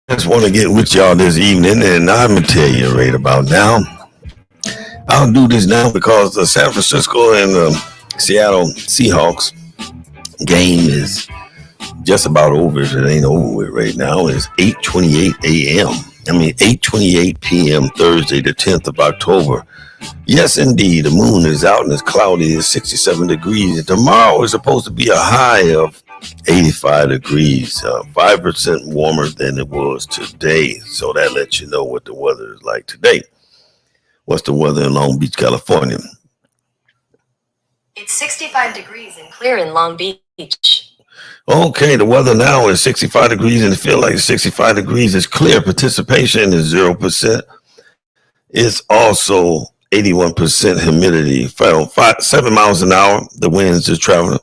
Just want to get with y'all this evening, and I'm gonna tell you right about now. I'll do this now because the San Francisco and the Seattle Seahawks game is just about over. If it ain't over with right now, it's 8:28 a.m. 8:28 p.m. Thursday, the 10th of October. Yes, indeed, the moon is out and it's cloudy. It's 67 degrees. Tomorrow is supposed to be a high of 85 degrees, 5% warmer than it was today. So that lets you know what the weather is like today. What's the weather in Long Beach, California? It's 65 degrees and clear in Long Beach. Okay, the weather now is 65 degrees and it feels like 65 degrees. It's clear. Participation is 0%. It's also 81% humidity. 7 miles an hour. The winds is traveling.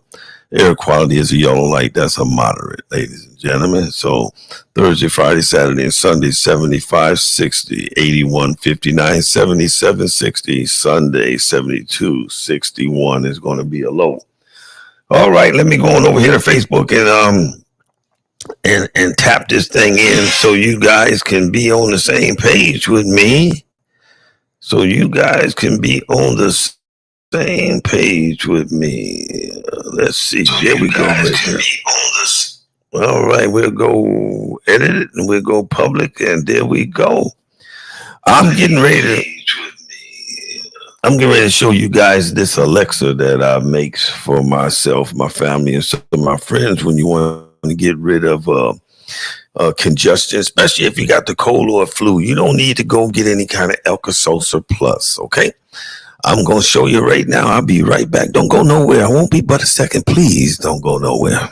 Air quality is a yellow light. That's a moderate, ladies and gentlemen. So Thursday, Friday, Saturday, and Sunday, 75, 60, 81, 59, 77, 60. Sunday, 72, 61 is going to be a low. All right, let me go on over here to Facebook and tap this thing in so you guys can be on the same page with me. So you guys can be on the same page with me. Let's see. So there we go. All right, we'll go edit it and we'll go public, and there we go. I'm getting ready to show you guys this Alexa that I make for myself, my family, and some of my friends when you want to get rid of congestion, especially if you got the cold or flu. You don't need to go get any kind of Alka-Seltzer Plus, okay? I'm going to show you right now. I'll be right back. Don't go nowhere. I won't be but a second. Please don't go nowhere.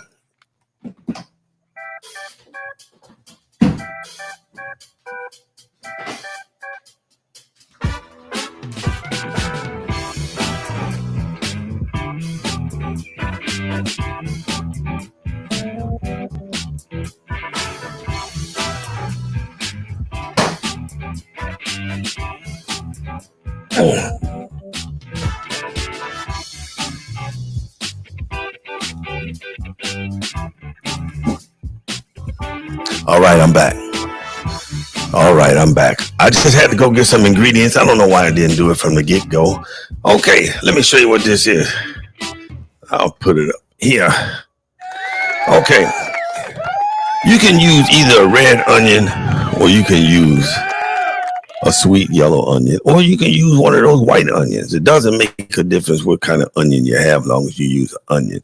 All right, I'm back. I just had to go get some ingredients. I don't know why I didn't do it from the get-go. Okay, let me show you what this is. I'll put it up here. Okay. You can use either a red onion or you can use a sweet yellow onion, or you can use one of those white onions. It doesn't make a difference what kind of onion you have as long as you use an onion.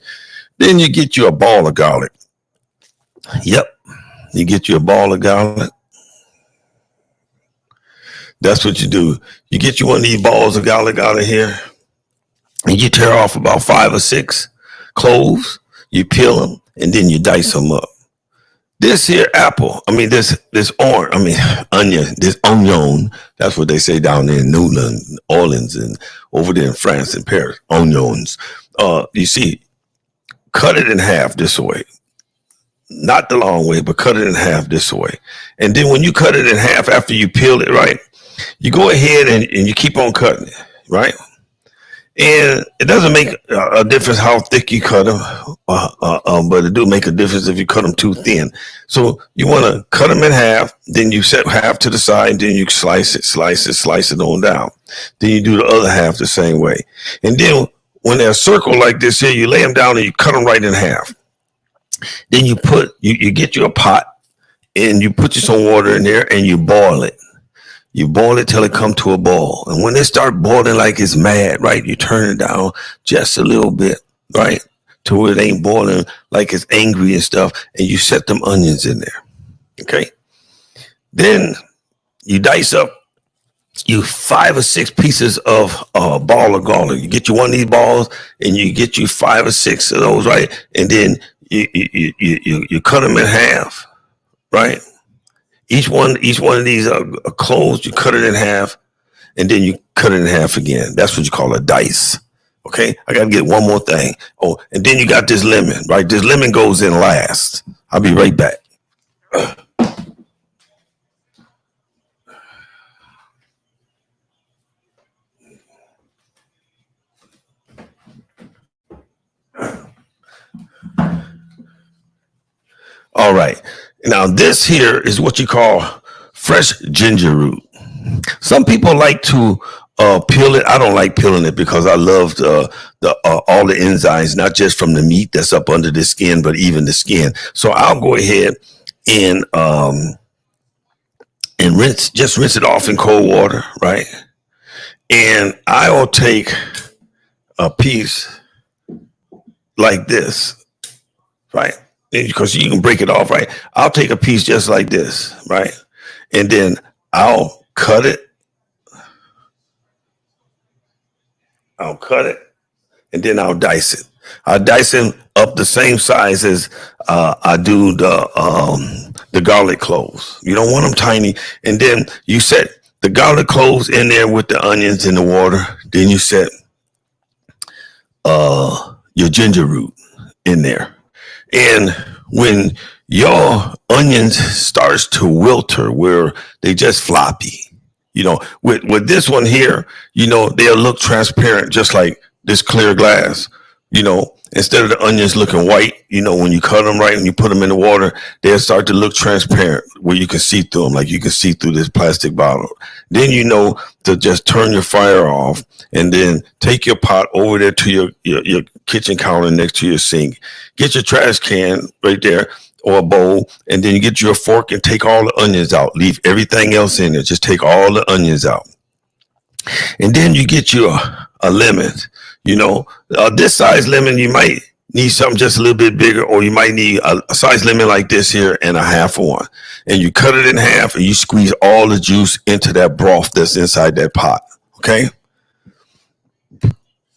Then you get you a ball of garlic. Yep. You get you a ball of garlic. That's what you do. You get you one of these balls of garlic out of here, and you tear off about 5 or 6 cloves. You peel them, and then you dice them up. This here apple, onion, this onion, that's what they say down there in New Orleans, and over there in France and Paris, onions. You see, cut it in half this way. Not the long way, but cut it in half this way. And then when you cut it in half after you peel it, right, you go ahead and you keep on cutting it, right? And it doesn't make a difference how thick you cut them, but it do make a difference if you cut them too thin. So you want to cut them in half, then you set half to the side, then you slice it on down. Then you do the other half the same way. And then when they're a circle like this here, you lay them down and you cut them right in half. Then you get you a pot and you put you some water in there and you boil it. You boil it till it come to a boil. And when it start boiling like it's mad, right, you turn it down just a little bit, right, to where it ain't boiling like it's angry and stuff, and you set them onions in there, okay? Then you dice up you 5 or 6 pieces of a ball of garlic. You get you one of these balls, and you get you 5 or 6 of those, right, and then you cut them in half, right? Each one of these cloves, you cut it in half, and then you cut it in half again. That's what you call a dice. Okay, I got to get one more thing. Oh, and then you got this lemon, right? This lemon goes in last. I'll be right back. All right. Now, this here is what you call fresh ginger root. Some people like to peel it. I don't like peeling it because I love the all the enzymes, not just from the meat that's up under the skin, but even the skin. So I'll go ahead and rinse it off in cold water, right? And I'll take a piece like this, right? Because you can break it off, right? I'll take a piece just like this, right? And then I'll cut it. And then I'll dice it. I'll dice it up the same size as I do the garlic cloves. You don't want them tiny. And then you set the garlic cloves in there with the onions in the water. Then you set your ginger root in there. And when your onions starts to wilter, where they just floppy, with this one here, they'll look transparent, just like this clear glass. Instead of the onions looking white, when you cut them right and you put them in the water, they'll start to look transparent, where you can see through them, like you can see through this plastic bottle. Then to just turn your fire off, and then take your pot over there to your kitchen counter next to your sink. Get your trash can right there, or a bowl, and then you get your fork and take all the onions out. Leave everything else in there. Just take all the onions out. And then you get you a lemon. This size lemon, you might need something just a little bit bigger, or you might need a size lemon like this here and a half one. And you cut it in half and you squeeze all the juice into that broth that's inside that pot. Okay.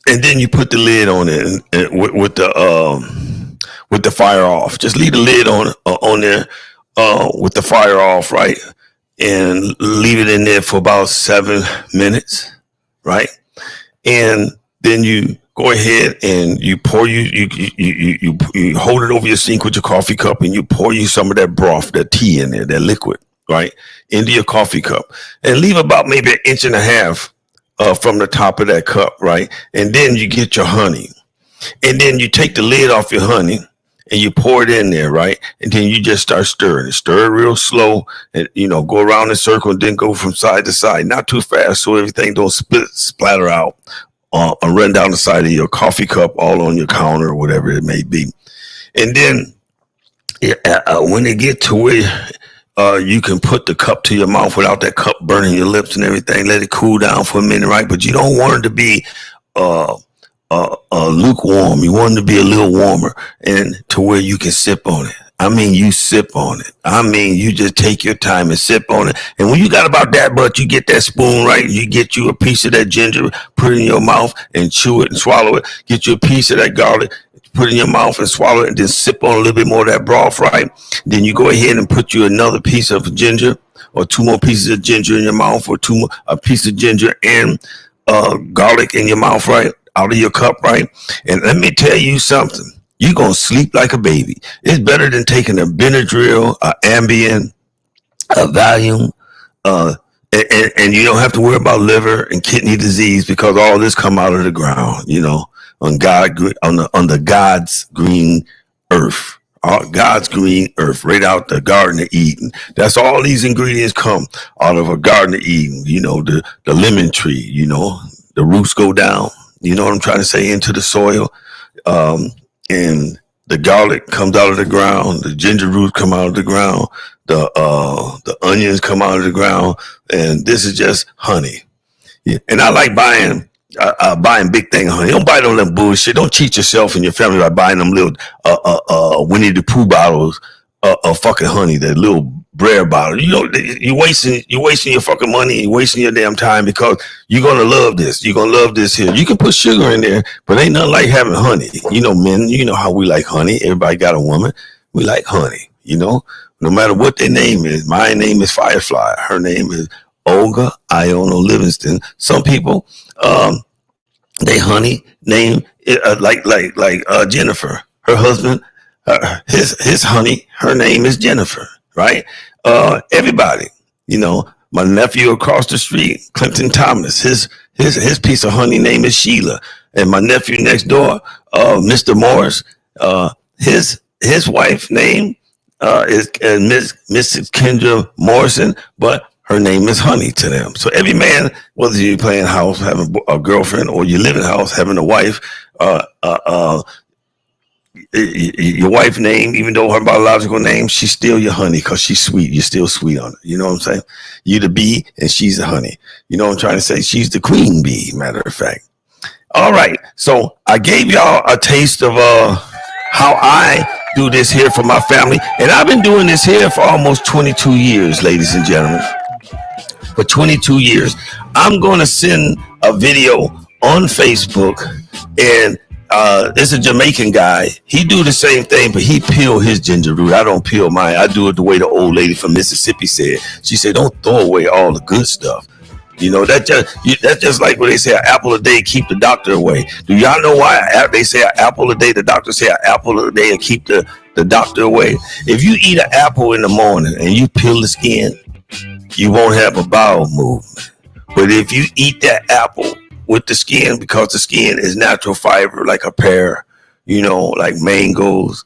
And then you put the lid on it and with the fire off. Just leave the lid on there with the fire off, right? And leave it in there for about 7 minutes, right? And then you go ahead and you pour you hold it over your sink with your coffee cup, and you pour you some of that broth, that tea in there, that liquid, right, into your coffee cup, and leave about maybe 1.5 inches from the top of that cup, right? And then you get your honey, and then you take the lid off your honey and you pour it in there, right? And then you just start stirring it. Stir it real slow, and go around in a circle, and then go from side to side, not too fast, so everything don't splatter out or run down the side of your coffee cup, all on your counter, or whatever it may be. And then when it get to where you can put the cup to your mouth without that cup burning your lips and everything, let it cool down for a minute, right? But you don't want it to be lukewarm. You want it to be a little warmer, and to where you can sip on it. I mean, you sip on it. I mean, you just take your time and sip on it. And when you got about that much, you get that spoon, right? You get you a piece of that ginger, put it in your mouth and chew it and swallow it. Get you a piece of that garlic, put it in your mouth and swallow it, and then sip on a little bit more of that broth, right? Then you go ahead and put you another piece of ginger, or 2 more pieces of ginger in your mouth, or a piece of ginger and garlic in your mouth, right? Out of your cup, right? And let me tell you something. You're going to sleep like a baby. It's better than taking a Benadryl, a Ambien, a Valium, and you don't have to worry about liver and kidney disease, because all this come out of the ground, on the God's green earth. God's green earth, right out the Garden of Eden. That's all these ingredients come out of a Garden of Eden. The lemon tree, the roots go down, you know what I'm trying to say, into the soil. And the garlic comes out of the ground, the ginger roots come out of the ground, the onions come out of the ground, and this is just honey. Yeah. And I like buying big thing of honey. Don't buy them bullshit. Don't cheat yourself and your family by buying them little Winnie the Pooh bottles of fucking honey, that little Brer bottle. You're wasting your fucking money, you're wasting your damn time, because you're gonna love this. You're gonna love this here. You can put sugar in there, but ain't nothing like having honey. Men, how we like honey. Everybody got a woman. We like honey, no matter what their name is. My name is Firefly. Her name is Olga Iona Livingston. Some people, they honey name like Jennifer. Her husband, his honey, her name is Jennifer, right? Everybody, my nephew across the street, Clinton Thomas, his piece of honey name is Sheila. And my nephew next door, Mr. Morris, his wife name, is Mrs. Kendra Morrison, but her name is Honey to them. So every man, whether you're playing house, having a girlfriend, or you live in house, having a wife, your wife name, even though her biological name, she's still your honey because she's sweet. You're still sweet on her. You know what I'm saying? You the bee and she's the honey. You know what I'm trying to say? She's the queen bee, matter of fact. All right. So I gave y'all a taste of how I do this here for my family. And I've been doing this here for almost 22 years, ladies and gentlemen. For 22 years. I'm going to send a video on Facebook, and it's a Jamaican guy. He do the same thing, but he peel his ginger root. I don't peel mine. I do it the way the old lady from Mississippi said. She said, don't throw away all the good stuff. You know, that's just like when they say an apple a day keep the doctor away. Do y'all know why they say an apple a day? The doctor say an apple a day and keep the doctor away. If you eat an apple in the morning and you peel the skin, you won't have a bowel movement. But if you eat that apple with the skin, because the skin is natural fiber, like a pear, you know, like mangoes,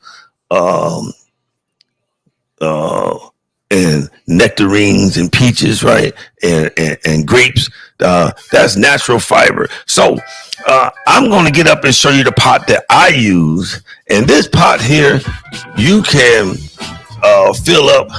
and nectarines and peaches, right? And grapes. That's natural fiber. So I'm going to get up and show you the pot that I use. And this pot here, you can fill up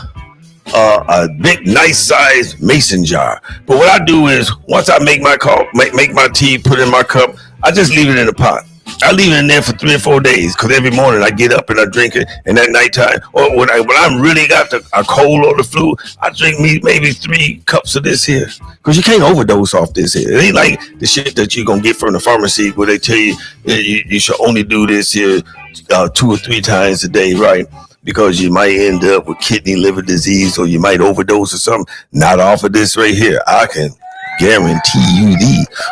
a big, nice size mason jar. But what I do is, once I make my make my tea, put in my cup, I just leave it in the pot. I leave it in there for 3 or 4 days, because every morning I get up and I drink it, and at nighttime, or when I really got a cold or the flu, I drink me maybe 3 cups of this here, because you can't overdose off this here. It ain't like the shit that you're gonna get from the pharmacy where they tell you you should only do this here 2 or 3 times a day, right? Because you might end up with kidney, liver disease, or you might overdose or something. Not off of this right here. I can guarantee you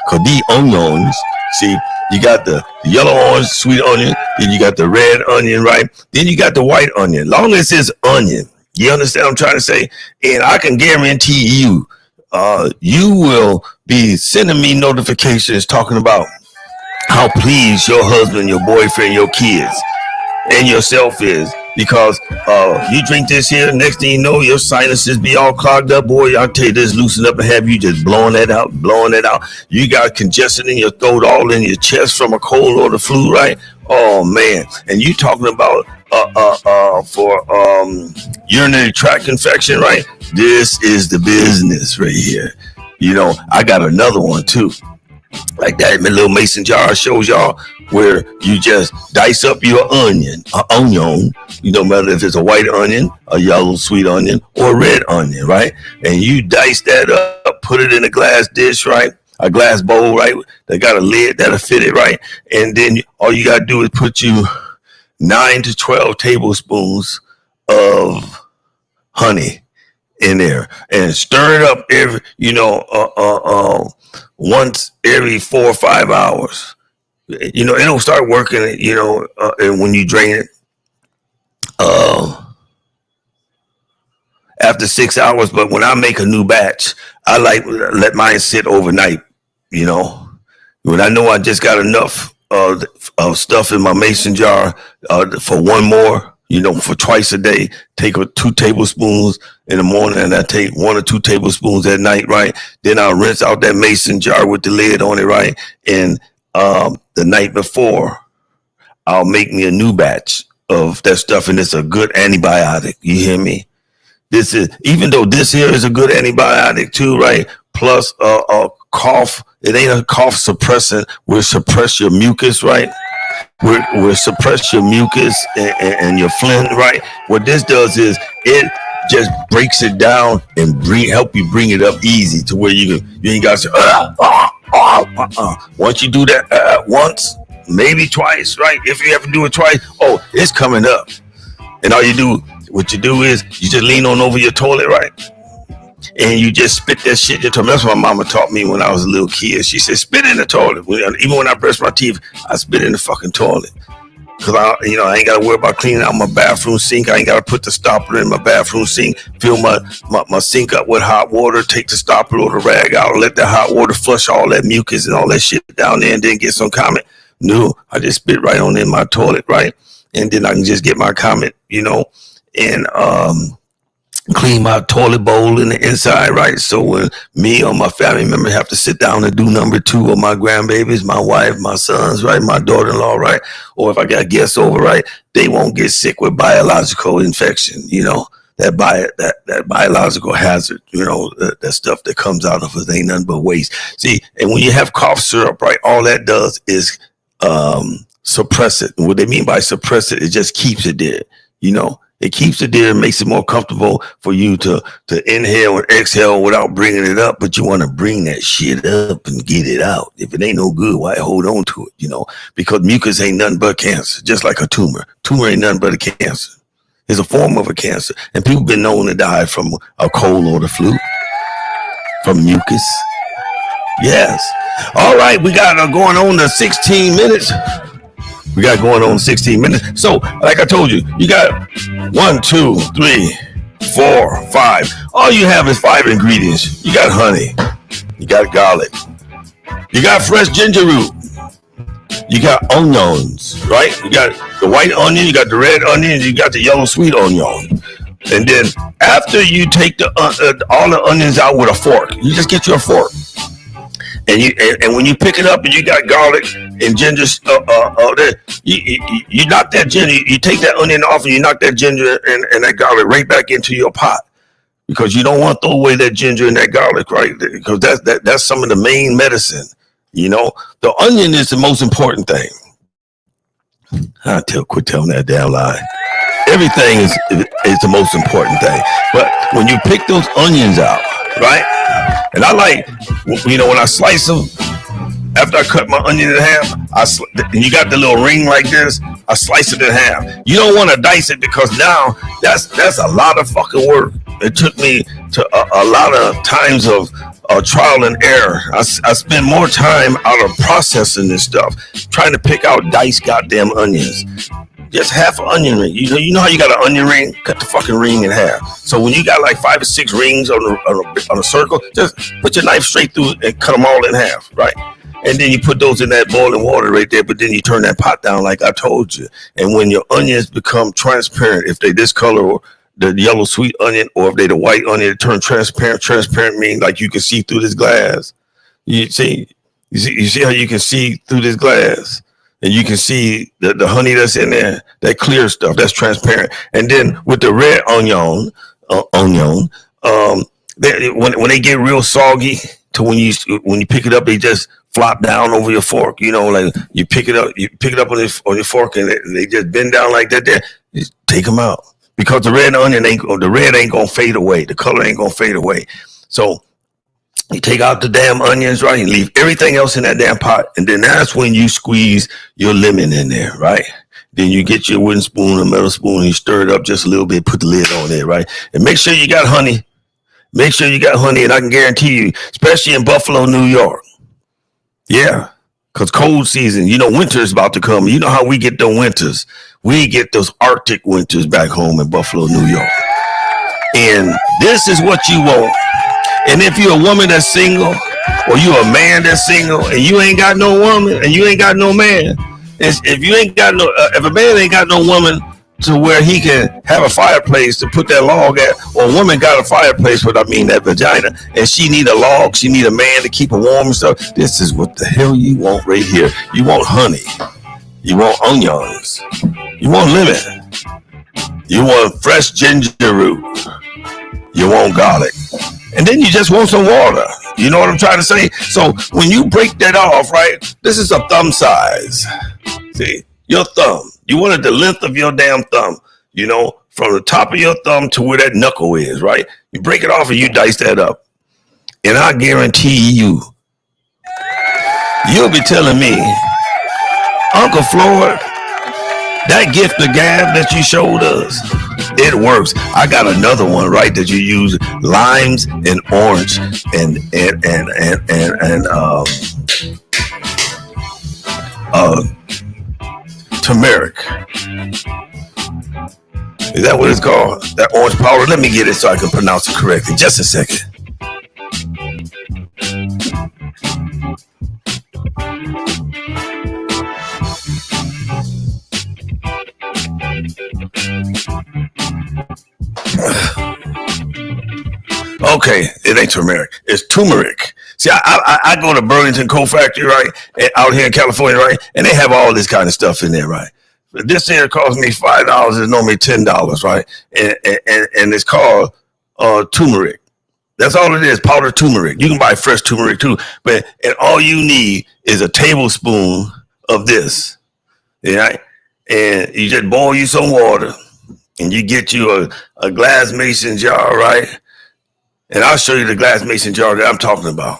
because these onions, see, you got the yellow orange, sweet onion, then you got the red onion, right? Then you got the white onion. Long as it's onion, you understand what I'm trying to say? And I can guarantee you, you will be sending me notifications talking about how pleased your husband, your boyfriend, your kids, and yourself is, because you drink this here, next thing you know, your sinuses be all clogged up. Boy, I'll tell you this, loosen up and have you just blowing that out. You got congestion in your throat, all in your chest from a cold or the flu, right? Oh man. And you talking about for urinary tract infection, right? This is the business right here. You know, I got another one too, like that little mason jar shows y'all, where you just dice up your onion, you know, matter if it's a white onion, a yellow sweet onion, or a red onion, right? And you dice that up, put it in a glass dish, right? A glass bowl, right? That got a lid that'll fit it, right? And then all you gotta do is put you 9 to 12 tablespoons of honey in there, and stir it up every, once every 4 or 5 hours. You know, it'll start working, and when you drain it, after 6 hours. But when I make a new batch, I let mine sit overnight, when I know I just got enough of stuff in my mason jar for one more, for twice a day. Take 2 tablespoons in the morning, and I take 1 or 2 tablespoons at night, right? Then I'll rinse out that mason jar with the lid on it, right? And the night before, I'll make me a new batch of that stuff, and it's a good antibiotic. You hear me? This is, even though this here is a good antibiotic too, right? Plus a cough. It ain't a cough suppressant. We'll suppress your mucus, right? We'll suppress your mucus and your phlegm, right? What this does is it just breaks it down and help you bring it up easy to where you ain't got to say, Once you do that once, maybe twice, right? If you have to do it twice, it's coming up. And what you do is you just lean on over your toilet, right? And you just spit that shit in your toilet. That's what my mama taught me when I was a little kid. She said, spit in the toilet. Even when I brush my teeth, I spit in the fucking toilet. Because I ain't got to worry about cleaning out my bathroom sink. I ain't got to put the stopper in my bathroom sink, fill my sink up with hot water, take the stopper or the rag out, let that hot water flush all that mucus and all that shit down there, and then get some comment. No, I just spit right on in my toilet, right? And then I can just get my comment, and clean my toilet bowl in the inside, right? So when me or my family member have to sit down and do number two of my grandbabies, my wife, my sons, right, my daughter-in-law, right, or if I got guests over, right, they won't get sick with biological infection, that biological hazard, that stuff that comes out of it ain't nothing but waste. See, and when you have cough syrup, right, all that does is suppress it. And what they mean by suppress it, it just keeps it there, It keeps it there and makes it more comfortable for you to inhale and exhale without bringing it up. But you want to bring that shit up and get it out. If it ain't no good, why hold on to it, Because mucus ain't nothing but cancer, just like a tumor. Tumor ain't nothing but a cancer. It's a form of a cancer. And people been known to die from a cold or the flu, from mucus. Yes. All right, we got going on to 16 minutes. We got going on 16 minutes. So, like I told you, you got 1, 2, 3, 4, 5. All you have is 5 ingredients. You got honey. You got garlic. You got fresh ginger root. You got onions, right? You got the white onion, you got the red onion, you got the yellow sweet onion. And then after you take all the onions out with a fork, you just get your fork. And when you pick it up and you got garlic and ginger, you knock that ginger, you take that onion off and you knock that ginger and that garlic right back into your pot, because you don't want to throw away that ginger and that garlic, right? Because that's some of the main medicine. The onion is the most important thing. Quit telling that damn lie. Everything is the most important thing. But when you pick those onions out, right? And I like, when I slice them, after I cut my onion in half, and you got the little ring like this, I slice it in half. You don't want to dice it, because now that's a lot of fucking work. It took me to a lot of times of trial and error. I spend more time out of processing this stuff, trying to pick out diced goddamn onions. Just half an onion ring. You know how you got an onion ring? Cut the fucking ring in half. So when you got like 5 or 6 rings on a circle, just put your knife straight through it and cut them all in half, right? And then you put those in that boiling water right there, but then you turn that pot down like I told you. And when your onions become transparent, if they this color, or the yellow sweet onion, or if they the white onion, it turn transparent. Transparent means like you can see through this glass. You see how you can see through this glass? And you can see the honey that's in there, that clear stuff, that's transparent. And then with the red onion, when they get real soggy, to when you pick it up, they just flop down over your fork. Like you pick it up on your fork, and they just bend down like that. There, just take them out, because the red ain't gonna fade away. The color ain't gonna fade away. So you take out the damn onions, right? And leave everything else in that damn pot. And then that's when you squeeze your lemon in there, right? Then you get your wooden spoon or metal spoon and you stir it up just a little bit, put the lid on there, right? And make sure you got honey. Make sure you got honey, and I can guarantee you, especially in Buffalo, New York. Yeah, because cold season, winter is about to come. You know how we get the winters. We get those Arctic winters back home in Buffalo, New York. And this is what you want. And if you're a woman that's single, or you're a man that's single, and you ain't got no woman, and you ain't got no man, if a man ain't got no woman to where he can have a fireplace to put that log at, or a woman got a fireplace, but I mean that vagina, and she need a log, she need a man to keep her warm and stuff, this is what the hell you want right here. You want honey. You want onions. You want lemon. You want fresh ginger root. You want garlic. And then you just want some water. You know what I'm trying to say? So when you break that off, right, this is a thumb size. See, your thumb. You wanted the length of your damn thumb, from the top of your thumb to where that knuckle is, right? You break it off and you dice that up. And I guarantee you'll be telling me, Uncle Floyd, that gift of gab that you showed us, it works. I got another one, right, that you use limes and orange and turmeric. Is that what it's called? That orange powder? Let me get it so I can pronounce it correctly. Just a second. Okay, it ain't turmeric. It's turmeric. See, I go to Burlington Coal Factory, right, out here in California, right, and they have all this kind of stuff in there, right. But this here costs me $5. It's normally $10, right, and it's called turmeric. That's all it is, powdered turmeric. You can buy fresh turmeric too, but and all you need is a tablespoon of this, right, and you just boil you some water, and you get you a glass mason jar, right. And I'll show you the glass mason jar that I'm talking about.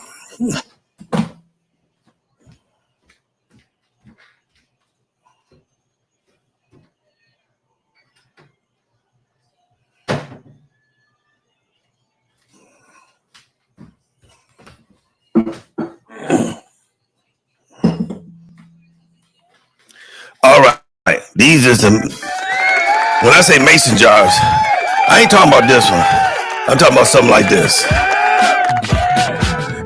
All right. These are some, when I say mason jars, I ain't talking about this one. I'm talking about something like this.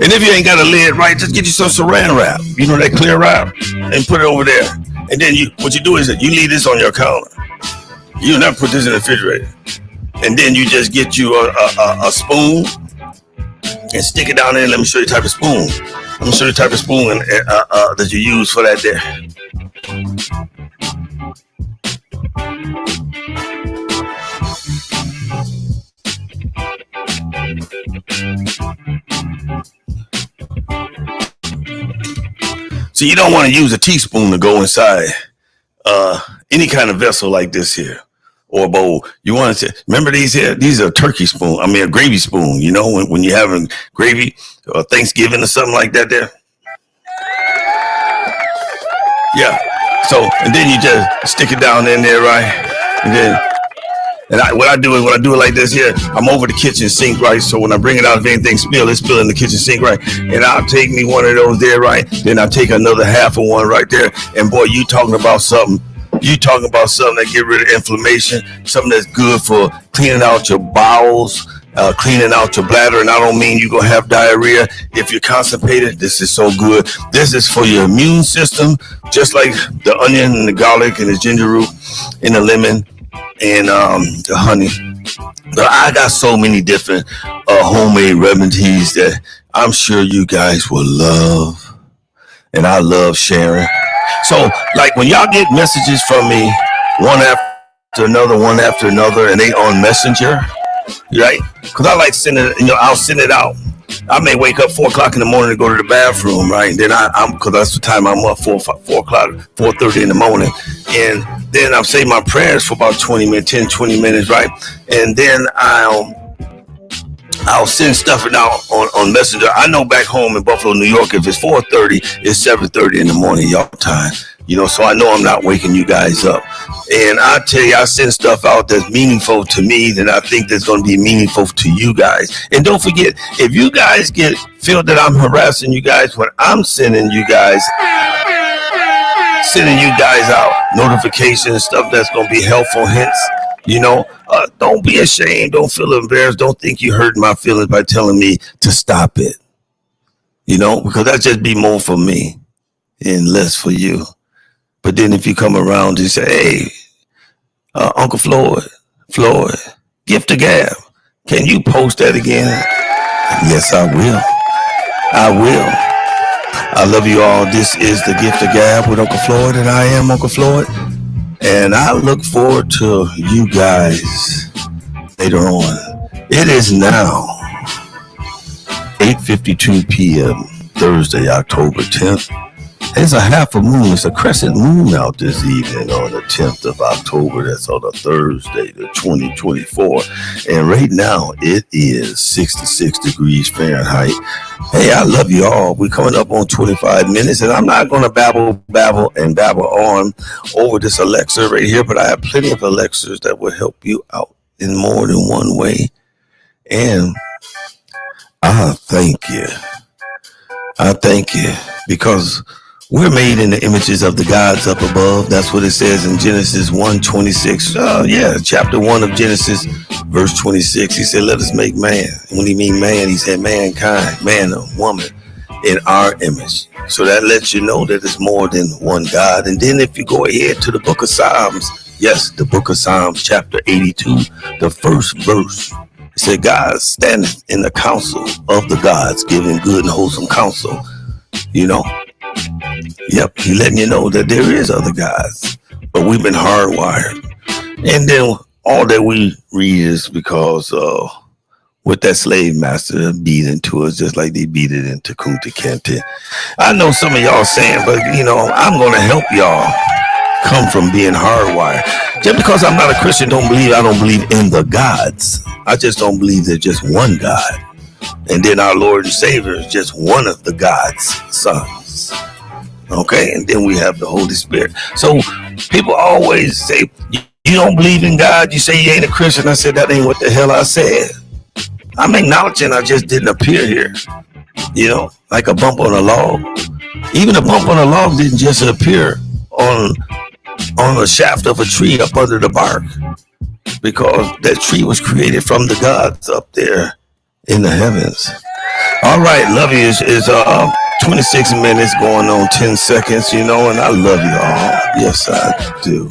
And if you ain't got a lid, right, just get you some saran wrap. You know, that clear wrap, and put it over there. And then what you do is that you leave this on your counter. You never put this in the refrigerator. And then you just get you a spoon and stick it down there. Let me show you the type of spoon. Let me show you the type of spoon that you use for that there. So you don't want to use a teaspoon to go inside any kind of vessel like this here or a bowl. You want to remember these here? These are turkey spoon. I mean, a gravy spoon. You know, when you're having gravy or Thanksgiving or something like that there. Yeah. So, and then you just stick it down in there, right? And then, what I do is when I do it like this here, I'm over the kitchen sink, right? So when I bring it out, if anything it's spill in the kitchen sink, right? And I'll take me one of those there, right? Then I'll take another half of one right there. And boy, you talking about something that get rid of inflammation, something that's good for cleaning out your bowels, cleaning out your bladder. And I don't mean you're going to have diarrhea. If you're constipated, this is so good. This is for your immune system, just like the onion and the garlic and the ginger root and the lemon and the honey. But I got so many different homemade remedies that I'm sure you guys will love, and I love sharing. So, like when y'all get messages from me, one after another, and they on Messenger, right? Because I like sending, I'll send it out. I may wake up 4 o'clock in the morning to go to the bathroom, right? And then because that's the time I'm up, 4 o'clock, 4:30 in the morning. And then I'll say my prayers for about 20 minutes, right? And then I'll send stuff out on Messenger. I know back home in Buffalo, New York, if it's 4:30, it's 7:30 in the morning, y'all time. So I know I'm not waking you guys up. And I tell you, I send stuff out that's meaningful to me that I think that's going to be meaningful to you guys. And don't forget, if you guys feel that I'm harassing you guys when I'm sending you guys out notifications, stuff that's going to be helpful, hints, don't be ashamed. Don't feel embarrassed. Don't think you hurt my feelings by telling me to stop it, because that just be more for me and less for you. But then if you come around and say, hey, Uncle Floyd, Gift of Gab, can you post that again? Yes, I will. I love you all. This is the Gift of Gab with Uncle Floyd, and I am Uncle Floyd. And I look forward to you guys later on. It is now 8:52 p.m. Thursday, October 10th. It's a half a moon. It's a crescent moon out this evening on the 10th of October. That's on a Thursday, the 2024. And right now, it is 66 degrees Fahrenheit. Hey, I love you all. We're coming up on 25 minutes, and I'm not going to babble on over this Alexa right here, but I have plenty of Alexas that will help you out in more than one way. And I thank you. Because we're made in the images of the gods up above. That's what it says in Genesis 1:26. Chapter 1 of Genesis, verse 26. He said, let us make man. And when he mean man, he said mankind, man or woman, in our image. So that lets you know that it's more than one God. And then if you go ahead to the book of Psalms, yes, the book of Psalms, chapter 82, the first verse. It said, God standeth in the council of the gods, giving good and wholesome counsel. You know, yep, he letting you know that there is other gods, but we've been hardwired. And then all that we read is because with that slave master beat into us just like they beat it into Kunta Kinte. I know some of y'all saying, but you know, I'm going to help y'all come from being hardwired. Just because I'm not a Christian I don't believe in the gods. I just don't believe there's just one God. And then our Lord and Savior is just one of the God's sons. Okay, and then we have the Holy Spirit. So people always say, you don't believe in God, you say you ain't a Christian. I said, that ain't what the hell I said. I'm acknowledging I just didn't appear here. You know, like a bump on a log. Even a bump on a log didn't just appear on the shaft of a tree up under the bark, because that tree was created from the gods up there in the heavens. All right, love you is 26 minutes going on 10 seconds, you know, and I love you all. Yes, I do.